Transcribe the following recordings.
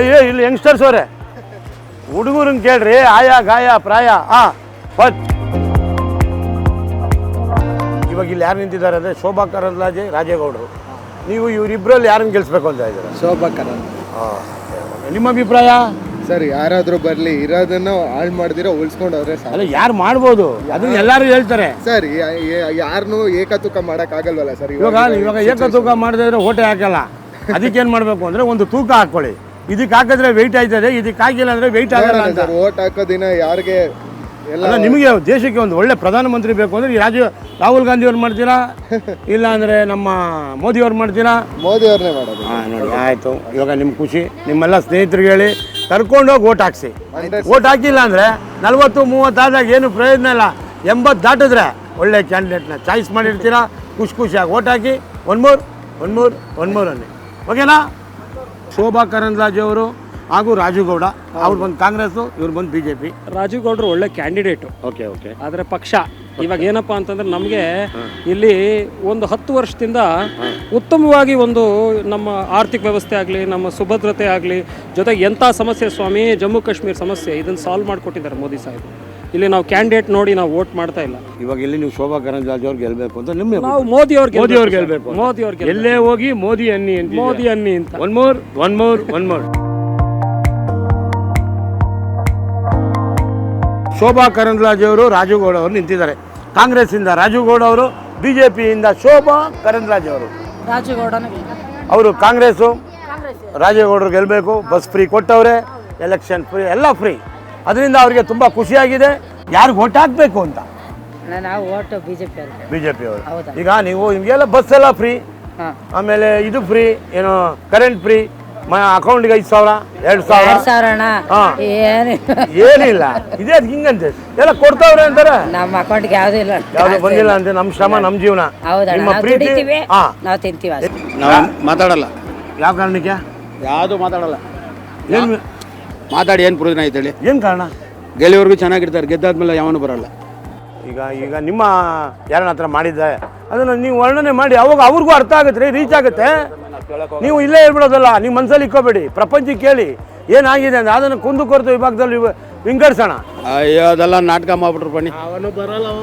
ಅಯ್ಯೋ ಇಲ್ಲಿ ಯಂಗ್ಸ್ಟರ್ಸ್ ಅವರೇ, ಹುಡುಗರನ್ನ ಕೇಳ್ರಿ, ಆಯಾ ಗಾಯ ಪ್ರಾಯ. ಇವಾಗ ಇಲ್ಲಿ ಯಾರು ನಿಂತಿದ್ದಾರೆ ಅಂದರೆ ಶೋಭಾ ಕರಂದ್ಲಾಜೆ, ರಾಜೇಗೌಡರು. ನೀವು ಇವರಿಬ್ಬರಲ್ಲಿ ಯಾರನ್ನು ಗೆಲ್ಲಿಸ್ಬೇಕು ಅಂತ ಇದ್ದೀರಾ? ಶೋಭಾ ಕರಂದ್ಲಾಜೆ. ನಿಮ್ಮ ಅಭಿಪ್ರಾಯ? ಸರ್, ಯಾರಾದರೂ ಬರಲಿ, ಇರೋದನ್ನು ಹಾಳು ಮಾಡಿದಿರೋ ಉಳಿಸ್ಕೊಂಡವ್ರೆ. ಅಲ್ಲ, ಯಾರು ಮಾಡ್ಬೋದು ಅದನ್ನ ಎಲ್ಲರೂ ಹೇಳ್ತಾರೆ ಸರ್. ಯಾರನ್ನೂ ಏಕತೂಕ ಮಾಡೋಕ್ಕಾಗಲ್ವಲ್ಲ ಸರ್. ಇವಾಗ ಏಕತೂಕ ಮಾಡದಿದ್ರೆ ಓಟೆ ಹಾಕಲ್ಲ. ಅದಕ್ಕೇನು ಮಾಡಬೇಕು ಅಂದರೆ ಒಂದು ತೂಕ ಹಾಕ್ಕೊಳ್ಳಿ. ಇದಕ್ಕೆ ಹಾಕಿದ್ರೆ ವೆಯ್ಟ್ ಆಯ್ತದೆ, ಇದಕ್ಕೆ ಹಾಕಿಲ್ಲ ಅಂದರೆ ವೆಯ್ಟ್ ಆಗಲ್ಲ ಸರ್. ಓಟ್ ಹಾಕೋ ದಿನ ಯಾರಿಗೆ ಎಲ್ಲ ನಿಮಗೆ ದೇಶಕ್ಕೆ ಒಂದು ಒಳ್ಳೆ ಪ್ರಧಾನಮಂತ್ರಿ ಬೇಕು ಅಂದರೆ ರಾಹುಲ್ ಗಾಂಧಿ ಅವ್ರು ಮಾಡ್ತೀರಾ, ಇಲ್ಲ ಅಂದರೆ ನಮ್ಮ ಮೋದಿ ಅವ್ರು ಮಾಡ್ತೀರಾ? ಮೋದಿ ಅವ್ರನ್ನೇ ಮಾಡೋದು. ನೋಡಿ, ಆಯಿತು. ಇವಾಗ ನಿಮ್ಮ ಖುಷಿ, ನಿಮ್ಮೆಲ್ಲ ಸ್ನೇಹಿತರಿಗೆ ಹೇಳಿ ಕರ್ಕೊಂಡೋಗಿ ಓಟ್ ಹಾಕ್ಸಿ. ಓಟ್ ಹಾಕಿಲ್ಲ ಅಂದರೆ 40-30 ಆದಾಗ ಏನು ಪ್ರಯೋಜನ ಇಲ್ಲ. 80 ದಾಟಿದ್ರೆ ಒಳ್ಳೆ ಕ್ಯಾಂಡಿಡೇಟ್ನ ಚಾಯ್ಸ್ ಮಾಡಿರ್ತೀರಾ. ಖುಷಿಯಾಗಿ ಓಟ್ ಹಾಕಿ. ಒನ್ ಮೋರ್ ಅನ್ನಿ. ಓಕೆನಾ? ಶೋಭಾ ಕರಂದ್ಲಾಜೆ ಅವರು ಹಾಗೂ ರಾಜುಗೌಡ, ಅವ್ರು ಬಂದು ಕಾಂಗ್ರೆಸ್ಸು, ಇವ್ರು ಬಂದು BJP. ರಾಜುಗೌಡರು ಒಳ್ಳೆ ಕ್ಯಾಂಡಿಡೇಟು. ಓಕೆ. ಆದರೆ ಪಕ್ಷ ಇವಾಗ ಏನಪ್ಪ ಅಂತಂದ್ರೆ ನಮಗೆ ಇಲ್ಲಿ ಒಂದು 10 ವರ್ಷದಿಂದ ಉತ್ತಮವಾಗಿ ಒಂದು ನಮ್ಮ ಆರ್ಥಿಕ ವ್ಯವಸ್ಥೆ ಆಗಲಿ, ನಮ್ಮ ಸುಭದ್ರತೆ ಆಗಲಿ, ಜೊತೆಗೆ ಎಂಥ ಸಮಸ್ಯೆ ಸ್ವಾಮಿ, ಜಮ್ಮು ಕಾಶ್ಮೀರ ಸಮಸ್ಯೆ, ಇದನ್ನು ಸಾಲ್ವ್ ಮಾಡಿಕೊಟ್ಟಿದ್ದಾರೆ ಮೋದಿ ಸಾಹೇಬ್. ಇಲ್ಲಿ ನಾವು ಕ್ಯಾಂಡಿಡೇಟ್ ನೋಡಿ ನಾವು ವೋಟ್ ಮಾಡ್ತಾ ಇಲ್ಲ. ಇವಾಗ ಇಲ್ಲಿ ನೀವು ಶೋಭಾ ಕರಂದ್ಲಾಜೆ ಅವ್ರು ಗೆಲ್ಲಬೇಕು ಅಂತ ನಿಮ್ಮ ನಾವು ಮೋದಿ ಅವ್ರಿಗೆ ಗೆಲ್ಲಬೇಕು. ಎಲ್ಲೇ ಹೋಗಿ ಮೋದಿ ಅನ್ನಿ ಅಂತ. One more. ಶೋಭಾ ಕರಂದ್ಲಾಜೆ ಅವರು, ರಾಜುಗೌಡ ಅವರು ನಿಂತಿದ್ದಾರೆ. ಕಾಂಗ್ರೆಸ್ಸಿಂದ ರಾಜುಗೌಡ ಅವರು, BJPಯಿಂದ ಶೋಭಾ ಕರಂದ್ಲಾಜೆ ಅವರು. ಅವರು ಕಾಂಗ್ರೆಸ್ಸು, ರಾಜೇಗೌಡರು ಗೆಲ್ಲಬೇಕು. ಬಸ್ ಫ್ರೀ ಕೊಟ್ಟವ್ರೆ, ಎಲೆಕ್ಷನ್ ಫ್ರೀ, ಎಲ್ಲ ಫ್ರೀ. ಅದರಿಂದ ಅವರಿಗೆ ತುಂಬ ಖುಷಿಯಾಗಿದೆ. ಯಾರಿಗೆ ಓಟ್ ಹಾಕಬೇಕು ಅಂತ? BJP ಅವರು. ಈಗ ನೀವು ನಿಮಗೆಲ್ಲ ಬಸ್ ಎಲ್ಲ ಫ್ರೀ, ಆಮೇಲೆ ಇದು ಫ್ರೀ, ಏನೋ ಕರೆಂಟ್ ಫ್ರೀ, ಅಕೌಂಟ್ಗೆ 5,000 2,000 ಏನಿಲ್ಲ. ಇದೇ ಹಿಂಗಂತೆ ಎಲ್ಲ ಕೊಡ್ತಾವ್ರೆ ಅಂತಾರೆ. ನಮ್ಮ ಅಕೌಂಟ್ಗೆ ಯಾವ್ದು ಬಂದಿಲ್ಲ ಅಂತ. ನಮ್ಮ ಶ್ರಮ, ನಮ್ಮ ಜೀವನ, ನಿಮ್ಮ ಪ್ರೀತಿ. ನಾವು ತಿಂತೀವಿ, ನಾವು ಮಾತಾಡಲ್ಲ. ಯಾವ ಕಾರಣಕ್ಕೆ? ಯಾವುದು ಮಾತಾಡಲ್ಲ. ಏನು ಮಾತಾಡಿ ಏನು ಪ್ರಯೋಜನ ಐತೆ ಹೇಳಿ? ಏನು ಕಾರಣ? ಗೆಲ್ಲಿವರೆಗೂ ಚೆನ್ನಾಗಿರ್ತಾರೆ, ಗೆದ್ದಾದ್ಮೇಲೆ ಯಾವನು ಬರಲ್ಲ. ಈಗ ನಿಮ್ಮ ಯಾರನ್ನ ಹತ್ರ ಮಾಡಿದ್ದೆ ಅದನ್ನು ನೀವು ವರ್ಣನೆ ಮಾಡಿ, ಅವಾಗ ಅವ್ರಿಗೂ ಅರ್ಥ ಆಗುತ್ತೆ, ರೀಚ್ ಆಗುತ್ತೆ. ನೀವು ಇಲ್ಲೇ ಹೇಳ್ಬಿಡೋದಲ್ಲ, ನೀವು ಮನಸ್ಸಲ್ಲಿ ಇಕ್ಕೋಬೇಡಿ, ಪ್ರಪಂಚಕ್ಕೆ ಕೇಳಿ ಏನಾಗಿದೆ ಅಂತ. ಅದನ್ನು ಕುಂದುಕೊರತೆ ವಿಭಾಗದಲ್ಲಿ ವಿಂಗಡಿಸೋಣ. ಅಯ್ಯೋ, ಅದೆಲ್ಲ ನಾಟಕ ಮಾಡ್ಬಿಟ್ರು ಬನ್ನಿ.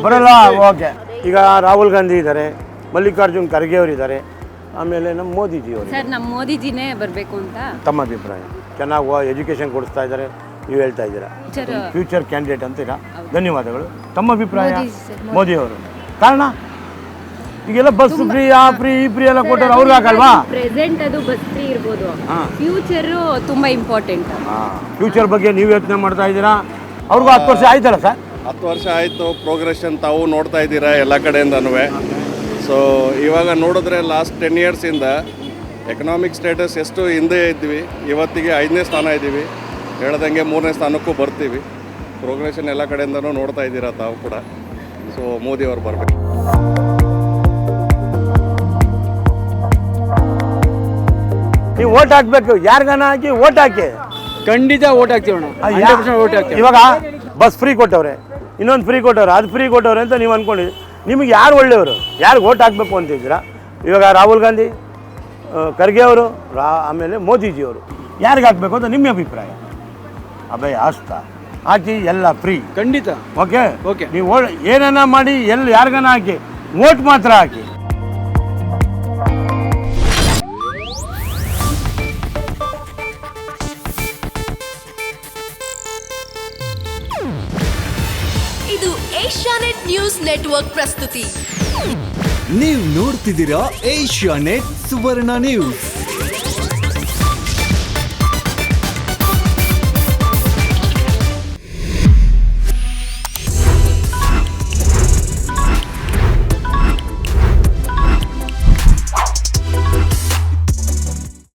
ಬರಲ್ಲ. ಓಕೆ. ಈಗ ರಾಹುಲ್ ಗಾಂಧಿ ಇದ್ದಾರೆ, ಮಲ್ಲಿಕಾರ್ಜುನ್ ಖರ್ಗೆ ಅವರು ಇದ್ದಾರೆ, ಆಮೇಲೆ ನಮ್ಮ ಮೋದಿಜಿಯವರು. ಸರ್, ನಮ್ಮ ಮೋದಿಜಿನೇ ಬರಬೇಕು ಅಂತ ತಮ್ಮ ಅಭಿಪ್ರಾಯ? ಚೆನ್ನಾಗಿ ಎಜುಕೇಷನ್ ಕೊಡಿಸ್ತಾ ಇದ್ದಾರೆ, ನೀವು ಹೇಳ್ತಾ ಇದ್ದೀರಾ ಫ್ಯೂಚರ್ ಕ್ಯಾಂಡಿಡೇಟ್ ಅಂತೀರಾ. ಧನ್ಯವಾದಗಳು. ತಮ್ಮ ಅಭಿಪ್ರಾಯ? ಮೋದಿಯವರು. ಕಾರಣ? ಈಗೆಲ್ಲ ಬಸ್ ಫ್ರೀ, ಆ ಫ್ರೀ, ಈ ಫ್ರೀ ಎಲ್ಲ ಕೊಟ್ಟರು, ಅವ್ರಿಗೆ ಹಾಕಲ್ವಾ? ಪ್ರೆಸೆಂಟ್ ಅದು ಬಸ್ ಫ್ರೀ ಇರ್ಬೋದು, ಫ್ಯೂಚರ್ ತುಂಬಾ ಇಂಪಾರ್ಟೆಂಟ್. ಫ್ಯೂಚರ್ ಬಗ್ಗೆ ನೀವು ಯೋಚನೆ ಮಾಡ್ತಾ ಇದ್ದೀರಾ? ಅವ್ರಿಗೂ 10 ವರ್ಷ ಆಯ್ತಲ್ಲ ಸರ್? 10 ವರ್ಷ ಆಯಿತು. ಪ್ರೋಗ್ರೆಷನ್ ತಾವು ನೋಡ್ತಾ ಇದ್ದೀರಾ ಎಲ್ಲ ಕಡೆಯಿಂದನೂ. ಸೊ ಇವಾಗ ನೋಡಿದ್ರೆ ಲಾಸ್ಟ್ 10 ಇಯರ್ಸಿಂದ ಎಕನಾಮಿಕ್ ಸ್ಟೇಟಸ್ ಎಷ್ಟು ಹಿಂದೆ ಇದ್ವಿ, ಇವತ್ತಿಗೆ 5ನೇ ಸ್ಥಾನ ಇದ್ದೀವಿ. ಹೇಳ್ದಂಗೆ 3ನೇ ಸ್ಥಾನಕ್ಕೂ ಬರ್ತೀವಿ. ಪ್ರೋಗ್ರೆಷನ್ ಎಲ್ಲ ಕಡೆಯಿಂದನೂ ನೋಡ್ತಾ ಇದ್ದೀರಾ ತಾವು ಕೂಡ. ಸೊ ಮೋದಿಯವರು ಬರಬೇಕು. ನೀವು ಓಟ್ ಹಾಕ್ಬೇಕು, ಯಾರಿಗಾನ ಹಾಕಿ ಓಟ್ ಹಾಕಿ. ಖಂಡಿತ ಓಟ್ ಹಾಕ್ತೀವಣ್ಣ. ಇವಾಗ ಬಸ್ ಫ್ರೀ ಕೊಟ್ಟವ್ರೆ, ಇನ್ನೊಂದು ಫ್ರೀ ಕೊಟ್ಟವ್ರೆ, ಅದು ಫ್ರೀ ಕೊಟ್ಟವ್ರೆ ಅಂತ ನೀವು ಅಂದ್ಕೊಂಡಿದ್ದೀರಿ. ನಿಮಗೆ ಯಾರು ಒಳ್ಳೆಯವರು, ಯಾರಿಗೆ ಓಟ್ ಹಾಕಬೇಕು ಅಂತಿದ್ದೀರಾ? ಇವಾಗ ರಾಹುಲ್ ಗಾಂಧಿ, ಖರ್ಗೆ ಅವರು, ಆಮೇಲೆ ಮೋದಿಜಿಯವರು, ಯಾರಿಗೆ ಹಾಕಬೇಕು ಅಂತ ನಿಮ್ಮ ಅಭಿಪ್ರಾಯ? ಅಭಯ ಹಸ್ತ ಹಾಕಿ, ಎಲ್ಲ ಫ್ರೀ. ಖಂಡಿತ. ಓಕೆ. ನೀವು ಏನನ್ನ ಮಾಡಿ, ಯಾರಿಗಾನ ಹಾಕಿ, ಓಟ್ ಮಾತ್ರ ಹಾಕಿ. ಇದು ಏಷ್ಯಾನೆಟ್ ನ್ಯೂಸ್ ನೆಟ್ವರ್ಕ್ ಪ್ರಸ್ತುತಿ. ನೀವು ನೋಡ್ತಿದ್ದೀರಾ ಏಷ್ಯಾನೆಟ್ ಸುವರ್ಣ ನ್ಯೂಸ್.